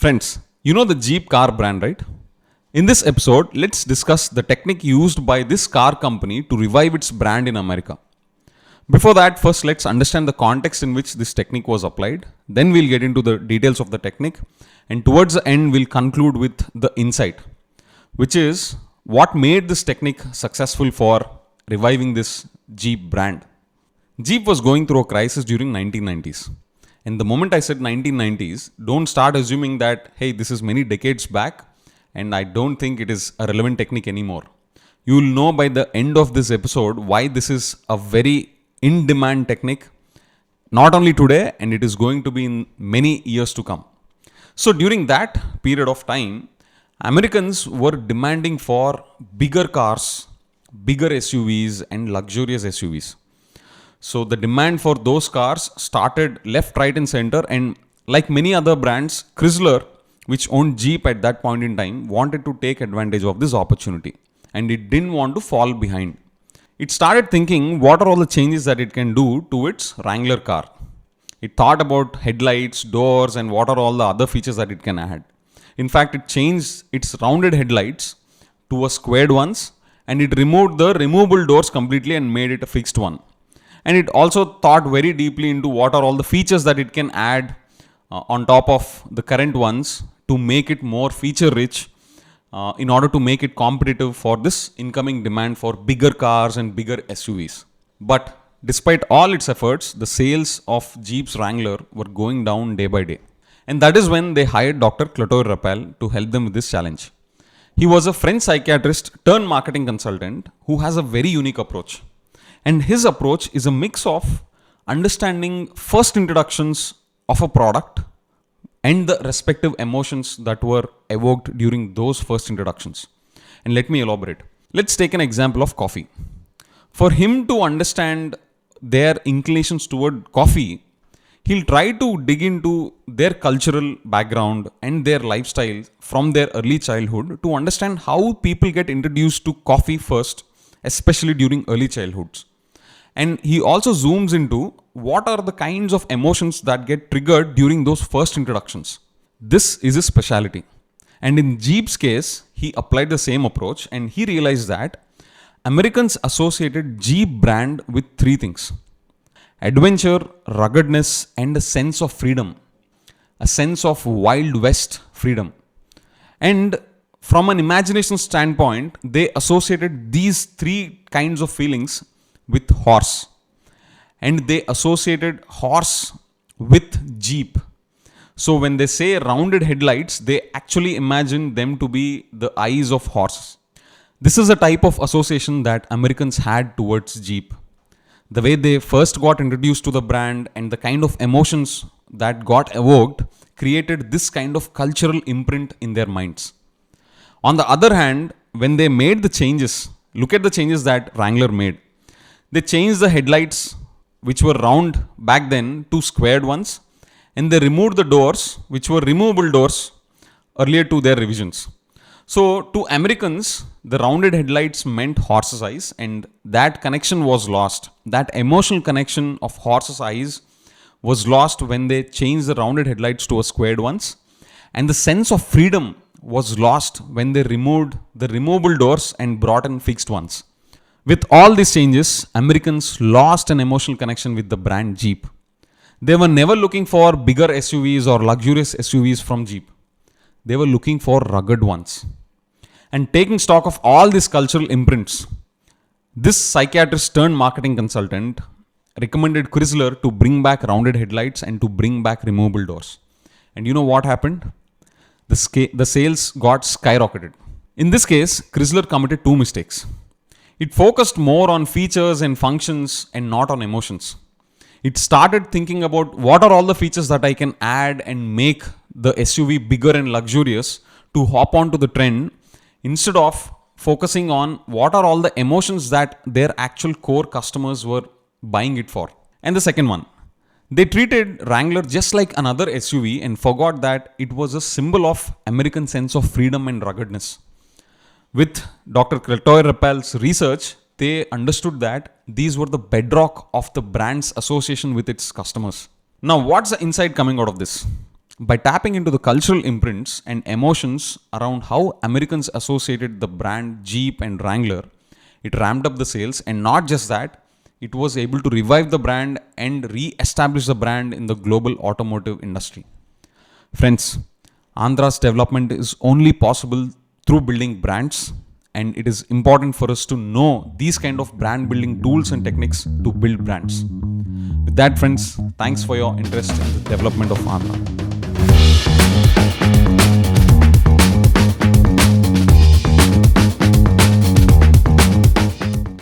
Friends, you know the Jeep car brand, right? In this episode, let's discuss the technique used by this car company to revive its brand in America. Before that, first let's understand the context in which this technique was applied. Then we'll get into the details of the technique. And towards the end, we'll conclude with the insight, which is what made this technique successful for reviving this Jeep brand. Jeep was going through a crisis during 1990s. And the moment I said 1990s, don't start assuming that, hey, this is many decades back and I don't think it is a relevant technique anymore. You will know by the end of this episode why this is a very in-demand technique, not only today, and it is going to be in many years to come. So during that period of time, Americans were demanding for bigger cars, bigger SUVs and luxurious SUVs. So the demand for those cars started left, right and center, and like many other brands, Chrysler, which owned Jeep at that point in time, wanted to take advantage of this opportunity and it didn't want to fall behind. It started thinking what are all the changes that it can do to its Wrangler car. It thought about headlights, doors and what are all the other features that it can add. In fact, it changed its rounded headlights to a squared ones and it removed the removable doors completely and made it a fixed one. And it also thought very deeply into what are all the features that it can add on top of the current ones to make it more feature rich in order to make it competitive for this incoming demand for bigger cars and bigger SUVs. But despite all its efforts, the sales of Jeep's Wrangler were going down day by day. And that is when they hired Dr. Clotaire Rappel to help them with this challenge. He was a French psychiatrist turned marketing consultant who has a very unique approach. And his approach is a mix of understanding first introductions of a product and the respective emotions that were evoked during those first introductions. And let me elaborate. Let's take an example of coffee. For him to understand their inclinations toward coffee, he'll try to dig into their cultural background and their lifestyle from their early childhood to understand how people get introduced to coffee first, especially during early childhoods. And he also zooms into what are the kinds of emotions that get triggered during those first introductions. This is his specialty. And in Jeep's case, he applied the same approach and he realized that Americans associated Jeep brand with three things: adventure, ruggedness, and a sense of freedom. A sense of Wild West freedom. And from an imagination standpoint, they associated these three kinds of feelings with horse, and they associated horse with Jeep. So when they say rounded headlights, they actually imagine them to be the eyes of horses. This is a type of association that Americans had towards Jeep. The way they first got introduced to the brand and the kind of emotions that got evoked created this kind of cultural imprint in their minds. On the other hand, when they made the changes, look at the changes that Wrangler made. They changed the headlights, which were round back then, to squared ones, and they removed the doors, which were removable doors, earlier to their revisions. So to Americans, the rounded headlights meant horse's eyes, and that connection was lost. That emotional connection of horse's eyes was lost when they changed the rounded headlights to a squared ones, and the sense of freedom was lost when they removed the removable doors and brought in fixed ones. With all these changes, Americans lost an emotional connection with the brand Jeep. They were never looking for bigger SUVs or luxurious SUVs from Jeep. They were looking for rugged ones. And taking stock of all these cultural imprints, this psychiatrist turned marketing consultant recommended Chrysler to bring back rounded headlights and to bring back removable doors. And you know what happened? The sales got skyrocketed. In this case, Chrysler committed two mistakes. It focused more on features and functions and not on emotions. It started thinking about what are all the features that I can add and make the SUV bigger and luxurious to hop onto the trend, instead of focusing on what are all the emotions that their actual core customers were buying it for. And the second one, they treated Wrangler just like another SUV and forgot that it was a symbol of American sense of freedom and ruggedness. With Dr. Clotaire Rappel's research, they understood that these were the bedrock of the brand's association with its customers. Now, what's the insight coming out of this? By tapping into the cultural imprints and emotions around how Americans associated the brand Jeep and Wrangler, it ramped up the sales. And not just that, it was able to revive the brand and re-establish the brand in the global automotive industry. Friends, Andhra's development is only possible through building brands, and it is important for us to know these kind of brand building tools and techniques to build brands. With that, friends, thanks for your interest in the development of Andhra.